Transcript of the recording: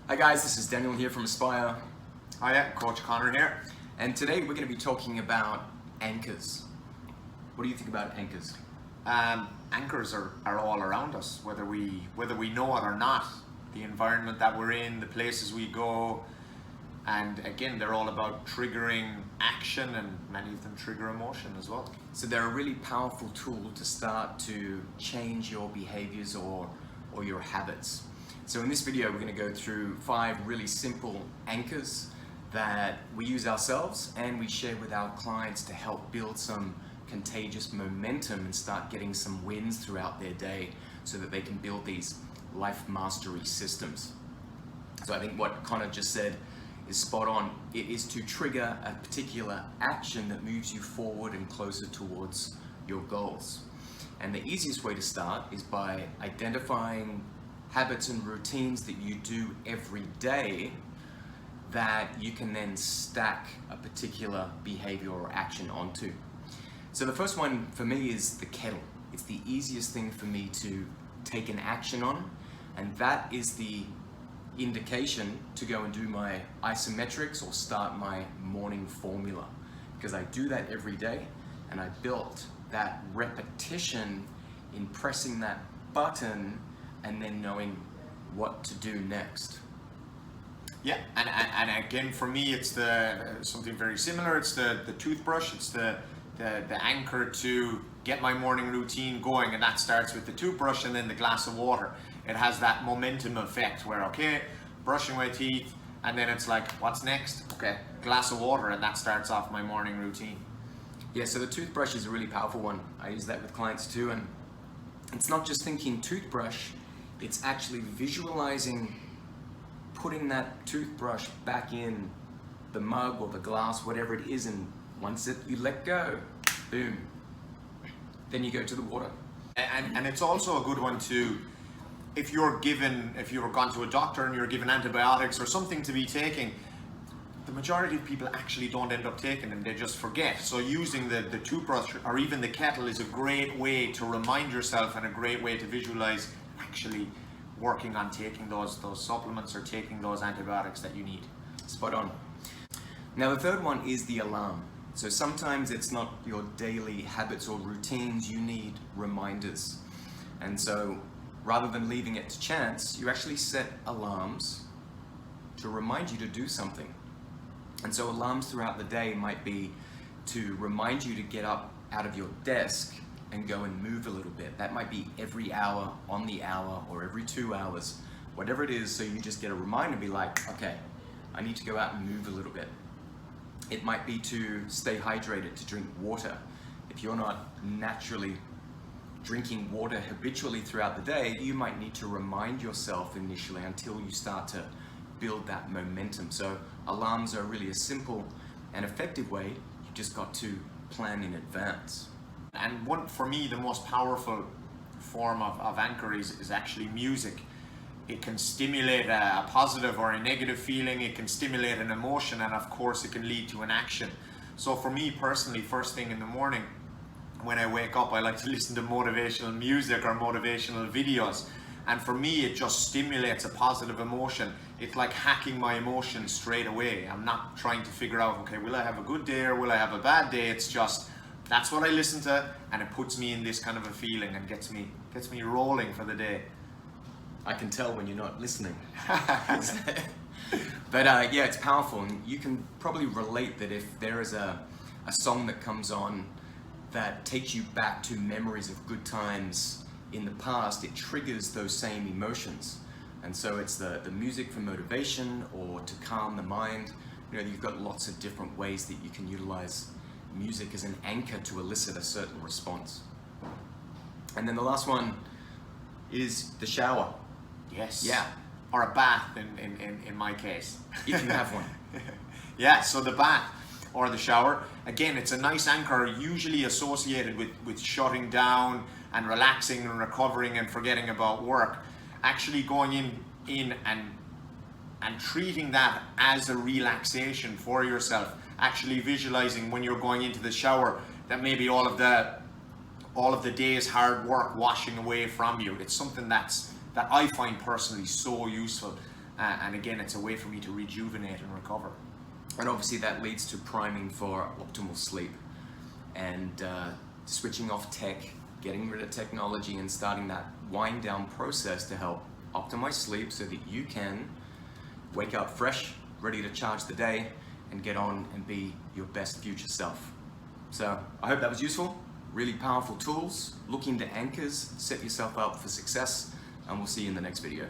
Hi guys, this is Daniel here from Aspire. Hi, Coach Conor here. And today we're going to be talking about anchors. What do you think about anchors? Anchors are all around us, whether we know it or not. The environment that we're in, the places we go, and again, they're all about triggering action, and many of them trigger emotion as well. So they're a really powerful tool to start to change your behaviors or your habits. So in this video, we're going to go through 5 really simple anchors that we use ourselves and we share with our clients to help build some contagious momentum and start getting some wins throughout their day so that they can build these life mastery systems. So I think what Connor just said is spot on. It is to trigger a particular action that moves you forward and closer towards your goals. And the easiest way to start is by identifying habits and routines that you do every day that you can then stack a particular behavior or action onto. So the first one for me is the kettle. It's the easiest thing for me to take an action on, and that is the indication to go and do my isometrics or start my morning formula, because I do that every day and I built that repetition in pressing that button and then knowing what to do next. Yeah, and again, for me, it's something very similar. It's the toothbrush. It's the anchor to get my morning routine going, and that starts with the toothbrush and then the glass of water. It has that momentum effect where, okay, brushing my teeth, and then it's like, what's next? Okay, glass of water, and that starts off my morning routine. Yeah, so the toothbrush is a really powerful one. I use that with clients too, and it's not just thinking toothbrush, it's actually visualizing putting that toothbrush back in the mug or the glass, whatever it is, and once you let go, boom, then you go to the water. And it's also a good one to, if you're gone to a doctor and you're given antibiotics or something to be taking, the majority of people actually don't end up taking them, they just forget. So using the toothbrush or even the kettle is a great way to remind yourself and a great way to visualize actually working on taking those supplements or taking those antibiotics that you need. Spot on. Now the third one is the alarm. So sometimes it's not your daily habits or routines, you need reminders. And so rather than leaving it to chance, you actually set alarms to remind you to do something. And so alarms throughout the day might be to remind you to get up out of your desk and go and move a little bit. That might be every hour, on the hour, or every 2 hours, whatever it is, so you just get a reminder, be like, okay, I need to go out and move a little bit. It might be to stay hydrated, to drink water. If you're not naturally drinking water habitually throughout the day, you might need to remind yourself initially until you start to build that momentum. So alarms are really a simple and effective way. You just got to plan in advance. And for me, the most powerful form of anchor is actually music. It can stimulate a positive or a negative feeling, it can stimulate an emotion, and of course it can lead to an action. So for me personally, first thing in the morning, when I wake up, I like to listen to motivational music or motivational videos. And for me, it just stimulates a positive emotion. It's like hacking my emotions straight away. I'm not trying to figure out, okay, will I have a good day or will I have a bad day? It's just, that's what I listen to, and it puts me in this kind of a feeling and gets me rolling for the day. I can tell when you're not listening. But yeah, it's powerful, and you can probably relate that if there is a song that comes on that takes you back to memories of good times in the past, it triggers those same emotions. And so it's the music for motivation or to calm the mind. You know, you've got lots of different ways that you can utilize music as an anchor to elicit a certain response. And then the last one is the shower. Yes. Yeah. Or a bath in my case. If you have one. Yeah, so the bath or the shower, again, it's a nice anchor usually associated with shutting down and relaxing and recovering and forgetting about work. Actually going in and treating that as a relaxation for yourself. Actually visualizing when you're going into the shower that maybe all of the day's hard work washing away from you. It's something that I find personally so useful. and again, it's a way for me to rejuvenate and recover. And obviously that leads to priming for optimal sleep and switching off tech, getting rid of technology, and starting that wind down process to help optimize sleep so that you can wake up fresh, ready to charge the day, and get on and be your best future self. So I hope that was useful. Really powerful tools. Look into anchors, set yourself up for success, and we'll see you in the next video.